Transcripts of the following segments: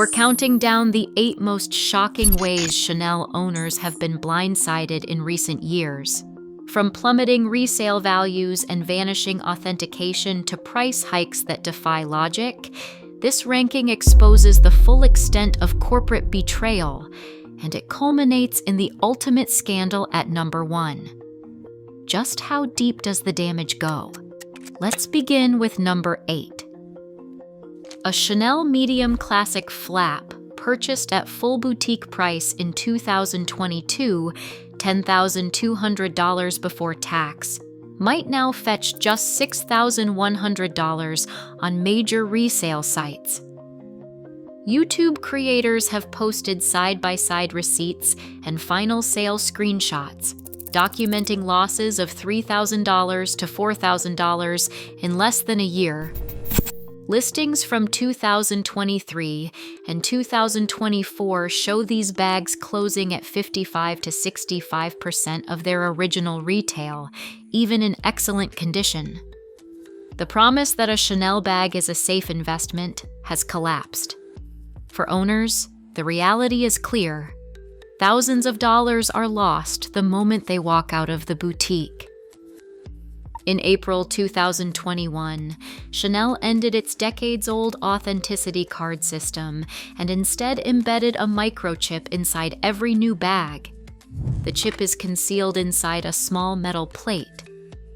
We're counting down the 8 most shocking ways Chanel owners have been blindsided in recent years. From plummeting resale values and vanishing authentication to price hikes that defy logic, this ranking exposes the full extent of corporate betrayal, and it culminates in the ultimate scandal at number 1. Just how deep does the damage go? Let's begin with number 8. A Chanel medium classic flap, purchased at full boutique price in 2022, $10,200 before tax, might now fetch just $6,100 on major resale sites. YouTube creators have posted side-by-side receipts and final sale screenshots, documenting losses of $3,000 to $4,000 in less than a year. Listings from 2023 and 2024 show these bags closing at 55 to 65% of their original retail, even in excellent condition. The promise that a Chanel bag is a safe investment has collapsed. For owners, the reality is clear. Thousands of dollars are lost the moment they walk out of the boutique. In April 2021, Chanel ended its decades-old authenticity card system and instead embedded a microchip inside every new bag. The chip is concealed inside a small metal plate,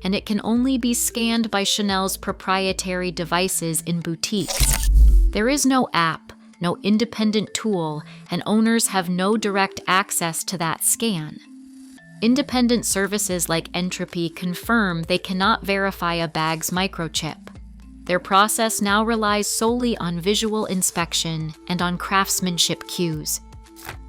and it can only be scanned by Chanel's proprietary devices in boutiques. There is no app, no independent tool, and owners have no direct access to that scan. Independent services like Entropy confirm they cannot verify a bag's microchip. Their process now relies solely on visual inspection and on craftsmanship cues.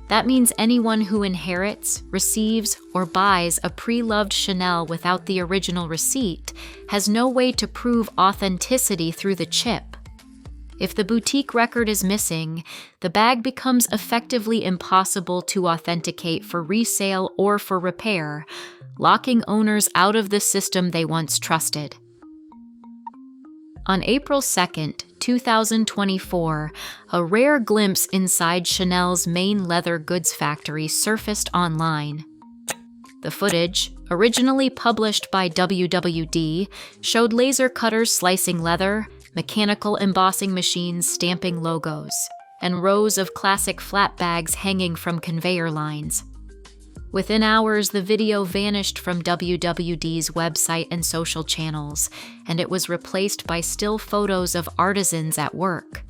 That means anyone who inherits, receives, or buys a pre-loved Chanel without the original receipt has no way to prove authenticity through the chip. If the boutique record is missing, the bag becomes effectively impossible to authenticate for resale or for repair, locking owners out of the system they once trusted. On April 2, 2024, a rare glimpse inside Chanel's main leather goods factory surfaced online. The footage, originally published by WWD, showed laser cutters slicing leather, mechanical embossing machines stamping logos, and rows of classic flat bags hanging from conveyor lines. Within hours, the video vanished from WWD's website and social channels, and it was replaced by still photos of artisans at work.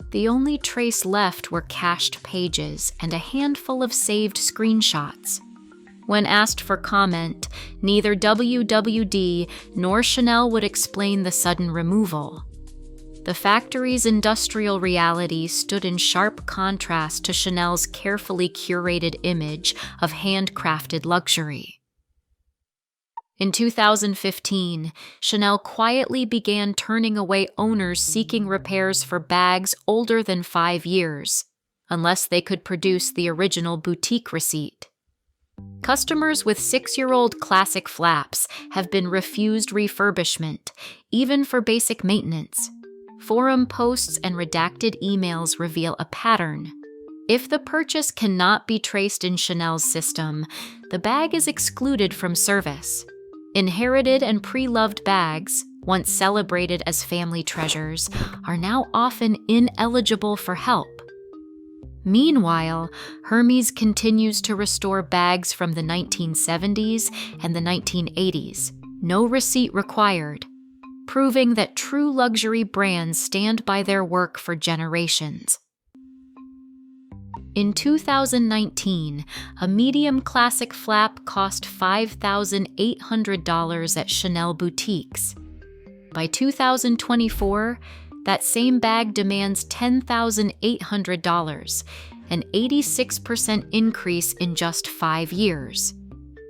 The only trace left were cached pages and a handful of saved screenshots. When asked for comment, neither WWD nor Chanel would explain the sudden removal. The factory's industrial reality stood in sharp contrast to Chanel's carefully curated image of handcrafted luxury. In 2015, Chanel quietly began turning away owners seeking repairs for bags older than 5 years, unless they could produce the original boutique receipt. Customers with 6-year-old classic flaps have been refused refurbishment, even for basic maintenance. Forum posts and redacted emails reveal a pattern. If the purchase cannot be traced in Chanel's system, the bag is excluded from service. Inherited and pre-loved bags, once celebrated as family treasures, are now often ineligible for help. Meanwhile, Hermes continues to restore bags from the 1970s and the 1980s, no receipt required, proving that true luxury brands stand by their work for generations. In 2019, a medium classic flap cost $5,800 at Chanel boutiques. By 2024, that same bag demands $10,800, an 86% increase in just 5 years.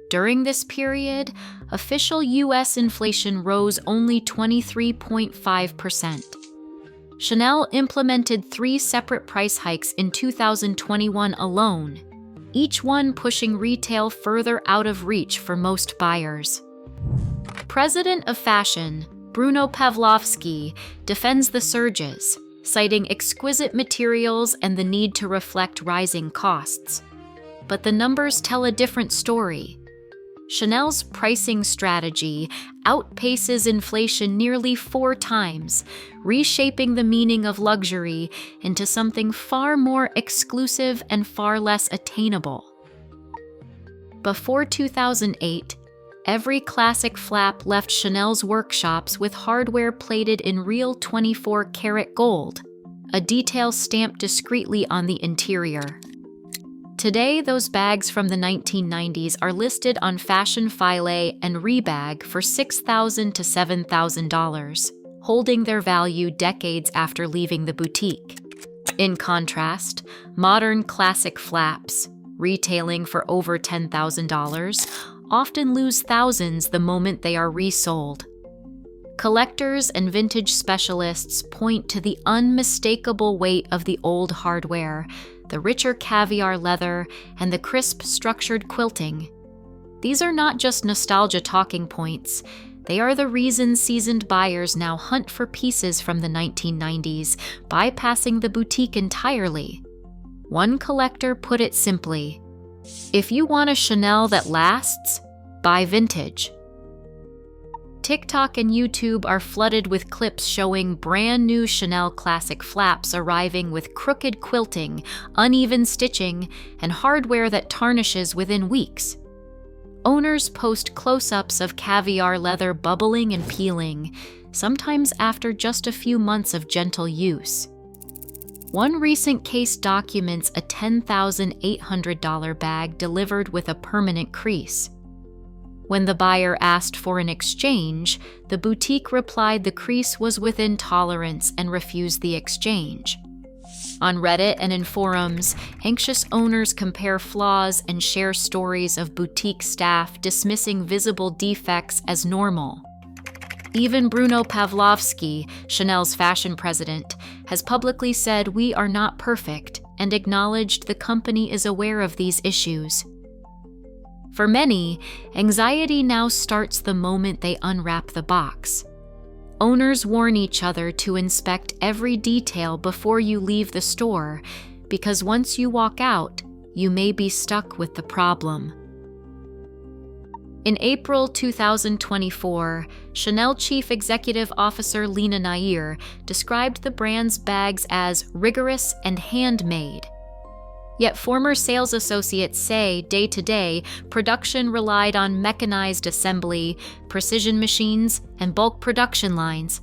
During this period, official U.S. inflation rose only 23.5%. Chanel implemented 3 separate price hikes in 2021 alone, each one pushing retail further out of reach for most buyers. President of fashion, Bruno Pavlovsky, defends the surges, citing exquisite materials and the need to reflect rising costs. But the numbers tell a different story. Chanel's pricing strategy outpaces inflation nearly 4 times, reshaping the meaning of luxury into something far more exclusive and far less attainable. Before 2008, every classic flap left Chanel's workshops with hardware plated in real 24-karat gold, a detail stamped discreetly on the interior. Today, those bags from the 1990s are listed on Fashion Filet and Rebag for $6,000 to $7,000, holding their value decades after leaving the boutique. In contrast, modern classic flaps, retailing for over $10,000, often lose thousands the moment they are resold. Collectors and vintage specialists point to the unmistakable weight of the old hardware, the richer caviar leather, and the crisp structured quilting. These are not just nostalgia talking points. They are the reason seasoned buyers now hunt for pieces from the 1990s, bypassing the boutique entirely. One collector put it simply, "If you want a Chanel that lasts, buy vintage." TikTok and YouTube are flooded with clips showing brand new Chanel classic flaps arriving with crooked quilting, uneven stitching, and hardware that tarnishes within weeks. Owners post close-ups of caviar leather bubbling and peeling, sometimes after just a few months of gentle use. One recent case documents a $10,800 bag delivered with a permanent crease. When the buyer asked for an exchange, the boutique replied the crease was within tolerance and refused the exchange. On Reddit and in forums, anxious owners compare flaws and share stories of boutique staff dismissing visible defects as normal. Even Bruno Pavlovsky, Chanel's fashion president, has publicly said we are not perfect and acknowledged the company is aware of these issues. For many, anxiety now starts the moment they unwrap the box. Owners warn each other to inspect every detail before you leave the store, because once you walk out, you may be stuck with the problem. In April 2024, Chanel Chief Executive Officer Lena Nair described the brand's bags as rigorous and handmade. Yet former sales associates say day-to-day, production relied on mechanized assembly, precision machines, and bulk production lines.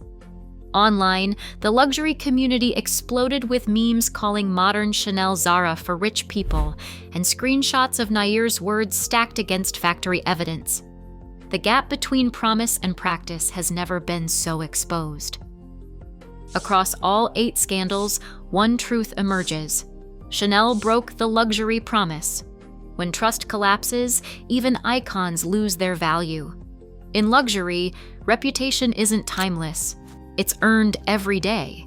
Online, the luxury community exploded with memes calling modern Chanel Zara for rich people, and screenshots of Nair's words stacked against factory evidence. The gap between promise and practice has never been so exposed. Across all 8 scandals, one truth emerges. Chanel broke the luxury promise. When trust collapses, even icons lose their value. In luxury, reputation isn't timeless. It's earned every day.